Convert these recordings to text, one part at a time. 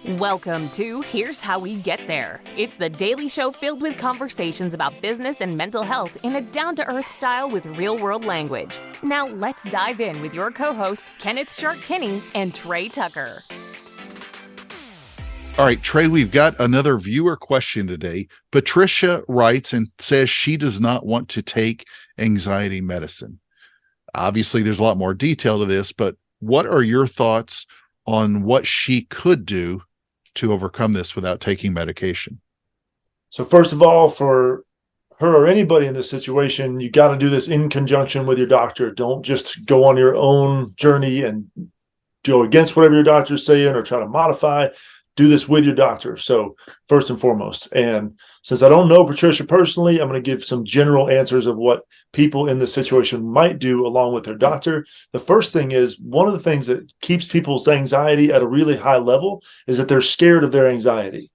Welcome to Here's How We Get There. It's the daily show filled with conversations about business and mental health in a down-to-earth style with real-world language. Now let's dive in with your co-hosts, Kenneth Shark-Kinney and Trey Tucker. All right, Trey, we've got another viewer question today. Patricia writes and says she does not want to take anxiety medicine. Obviously, there's a lot more detail to this, but what are your thoughts on what she could do to overcome this without taking medication? So first of all, for her or anybody in this situation, you got to do this in conjunction with your doctor. Don't just go on your own journey and go against whatever your doctor's saying or try to modify. Do this with your doctor. So first and foremost. And since I don't know Patricia personally, I'm going to give some general answers of what people in this situation might do along with their doctor. The first thing is, one of the things that keeps people's anxiety at a really high level is that they're scared of their anxiety.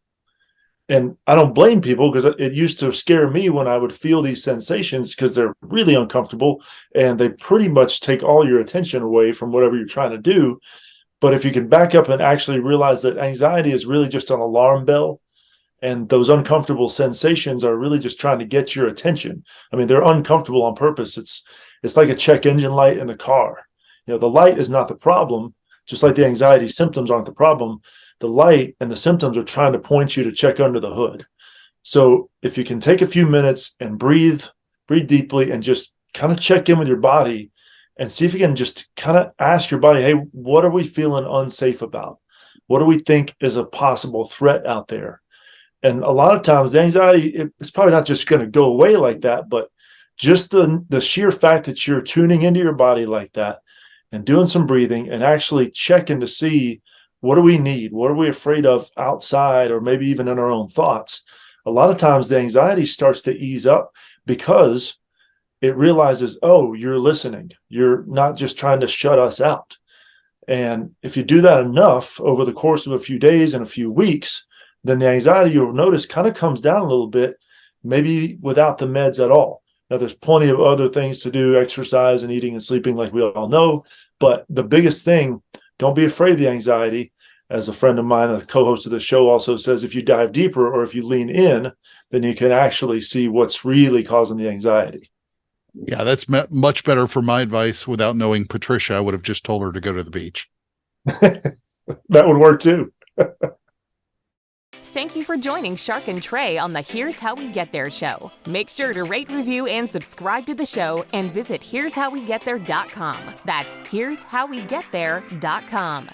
And I don't blame people, because it used to scare me when I would feel these sensations, because they're really uncomfortable and they pretty much take all your attention away from whatever you're trying to do. But if you can back up and actually realize that anxiety is really just an alarm bell, and those uncomfortable sensations are really just trying to get your attention. I mean, they're uncomfortable on purpose. It's like a check engine light in the car. You know, the light is not the problem, just like the anxiety symptoms aren't the problem. The light and the symptoms are trying to point you to check under the hood. So if you can take a few minutes and breathe deeply and just kind of check in with your body, and see if you can just kind of ask your body, hey, what are we feeling unsafe about? What do we think is a possible threat out there? And a lot of times the anxiety, it's probably not just going to go away like that, but just the sheer fact that you're tuning into your body like that and doing some breathing and actually checking to see, what do we need? What are we afraid of outside, or maybe even in our own thoughts? A lot of times the anxiety starts to ease up, because it realizes, oh, you're listening. You're not just trying to shut us out. And if you do that enough over the course of a few days and a few weeks, then the anxiety, you'll notice, kind of comes down a little bit, maybe without the meds at all. Now, there's plenty of other things to do, exercise and eating and sleeping, like we all know. But the biggest thing, don't be afraid of the anxiety. As a friend of mine, a co-host of the show, also says, if you dive deeper, or if you lean in, then you can actually see what's really causing the anxiety. Yeah, that's much better for my advice. Without knowing Patricia, I would have just told her to go to the beach. That would work too. Thank you for joining Shark and Trey on the Here's How We Get There show. Make sure to rate, review, and subscribe to the show, and visit here'showwegetthere.com. That's here'showwegetthere.com.